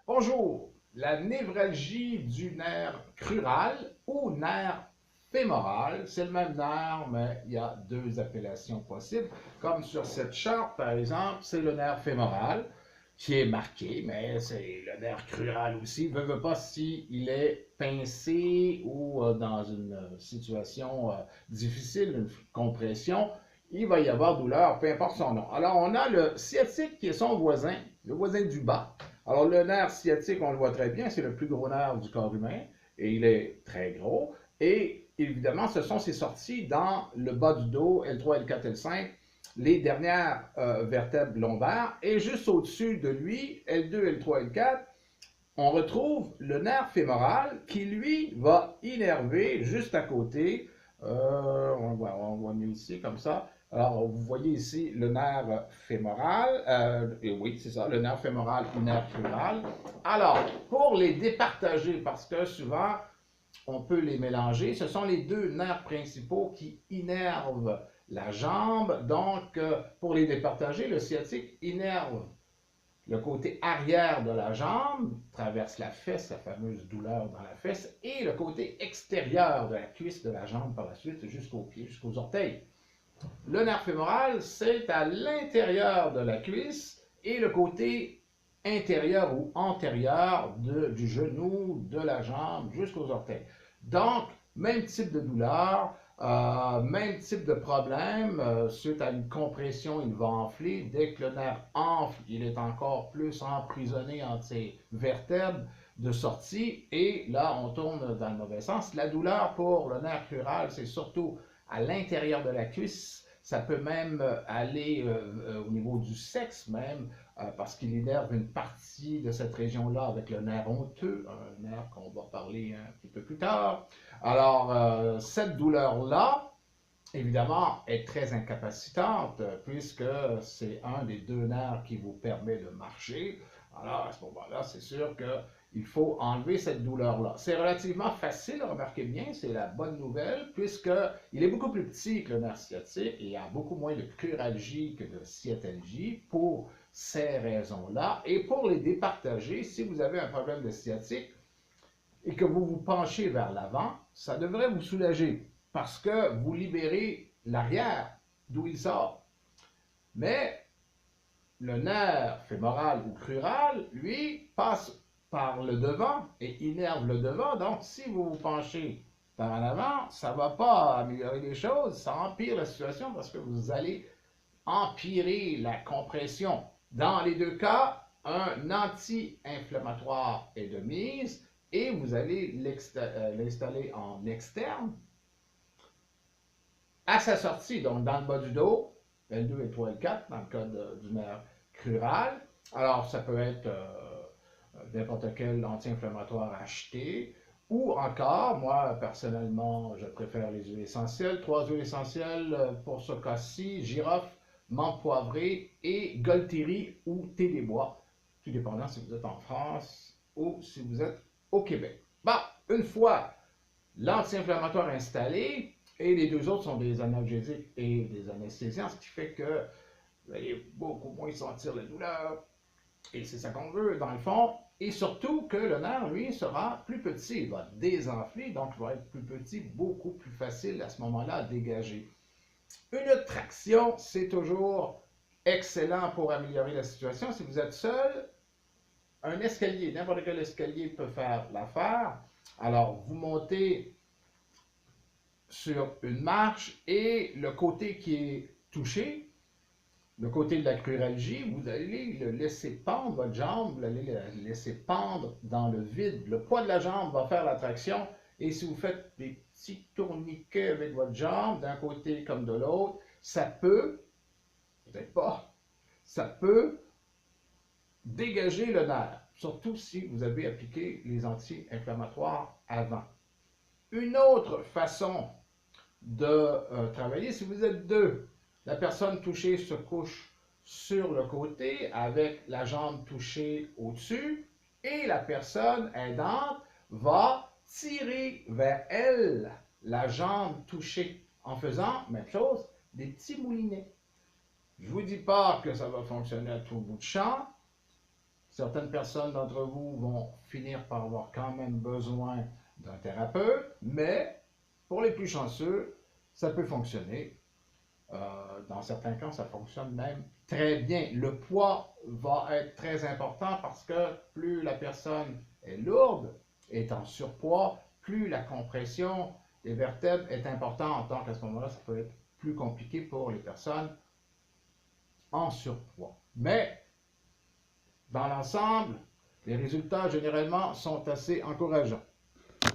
Bonjour, la névralgie du nerf crural ou nerf fémoral, c'est le même nerf, mais il y a deux appellations possibles. Comme sur cette charte, par exemple, c'est le nerf fémoral qui est marqué, mais c'est le nerf crural aussi. Veut pas si il est pincé ou dans une situation difficile, une compression, il va y avoir douleur, peu importe son nom. Alors, on a le sciatique qui est son voisin, le voisin du bas. Alors, le nerf sciatique, on le voit très bien, c'est le plus gros nerf du corps humain et il est très gros. Et évidemment, ce sont ses sorties dans le bas du dos, L3, L4, L5, les dernières vertèbres lombaires. Et juste au-dessus de lui, L2, L3, L4, on retrouve le nerf fémoral qui, lui, va innerver juste à côté. On voit mieux ici, comme ça. Alors, vous voyez ici le nerf fémoral. Et oui, c'est ça, le nerf fémoral ou nerf crural. Alors, pour les départager, parce que souvent, on peut les mélanger, ce sont les deux nerfs principaux qui innervent la jambe. Donc, pour les départager, le sciatique innerve le côté arrière de la jambe, traverse la fesse, la fameuse douleur dans la fesse, et le côté extérieur de la cuisse de la jambe par la suite jusqu'aux pieds, jusqu'aux orteils. Le nerf fémoral, c'est à l'intérieur de la cuisse et le côté intérieur ou antérieur du genou, de la jambe jusqu'aux orteils. Donc, même type de douleur, même type de problème, suite à une compression, il va enfler. Dès que le nerf enfle, il est encore plus emprisonné entre ses vertèbres de sortie et là, on tourne dans le mauvais sens. La douleur pour le nerf crural, c'est surtout à l'intérieur de la cuisse. Ça peut même aller au niveau du sexe même, parce qu'il innerve une partie de cette région-là avec le nerf honteux, un nerf qu'on va parler un petit peu plus tard. Alors, cette douleur-là, évidemment, est très incapacitante, puisque c'est un des deux nerfs qui vous permet de marcher. Alors, à ce moment-là, c'est sûr qu'il faut enlever cette douleur-là. C'est relativement facile, remarquez bien, c'est la bonne nouvelle, puisqu'il est beaucoup plus petit que le nerf sciatique et il y a beaucoup moins de cruralgie que de sciatalgie pour ces raisons-là. Et pour les départager, si vous avez un problème de sciatique, et que vous vous penchez vers l'avant, ça devrait vous soulager parce que vous libérez l'arrière d'où il sort. Mais le nerf fémoral ou crural, lui, passe par le devant et innerve le devant. Donc, si vous vous penchez par en avant, ça ne va pas améliorer les choses, ça empire la situation parce que vous allez empirer la compression. Dans les deux cas, un anti-inflammatoire est de mise et vous allez l'installer en externe à sa sortie, donc dans le bas du dos, L2, L3, L4, dans le cas du nerf crural. Alors, ça peut être n'importe quel anti-inflammatoire acheté, ou encore, moi, personnellement, je préfère les huiles essentielles. Trois huiles essentielles pour ce cas-ci, girofle, menthe poivrée et Golteri ou thé des bois, tout dépendant si vous êtes en France ou si vous êtes au Québec. Bon, une fois l'anti-inflammatoire installé, et les deux autres sont des analgésiques et des anesthésiants, ce qui fait que vous allez beaucoup moins sentir la douleur, et c'est ça qu'on veut, dans le fond. Et surtout que le nerf, lui, sera plus petit. Il va désenfler, donc il va être plus petit, beaucoup plus facile à ce moment-là à dégager. Une traction, c'est toujours excellent pour améliorer la situation. Si vous êtes seul, un escalier, n'importe quel escalier peut faire l'affaire. Alors, vous montez sur une marche et le côté qui est touché, le côté de la cruralgie, vous allez le laisser pendre, votre jambe, vous allez le laisser pendre dans le vide. Le poids de la jambe va faire la traction. Et si vous faites des petits tourniquets avec votre jambe, d'un côté comme de l'autre, ça peut, peut-être pas, ça peut dégager le nerf. Surtout si vous avez appliqué les anti-inflammatoires avant. Une autre façon de travailler, si vous êtes deux, la personne touchée se couche sur le côté avec la jambe touchée au-dessus et la personne aidante va tirer vers elle la jambe touchée en faisant, même chose, des petits moulinets. Je ne vous dis pas que ça va fonctionner à tout bout de champ, Certaines personnes d'entre vous vont finir par avoir quand même besoin d'un thérapeute, mais pour les plus chanceux, ça peut fonctionner. Dans certains cas, ça fonctionne même très bien. Le poids va être très important parce que plus la personne est lourde, est en surpoids, plus la compression des vertèbres est importante. Donc à ce moment-là, ça peut être plus compliqué pour les personnes en surpoids. Mais dans l'ensemble, les résultats généralement sont assez encourageants.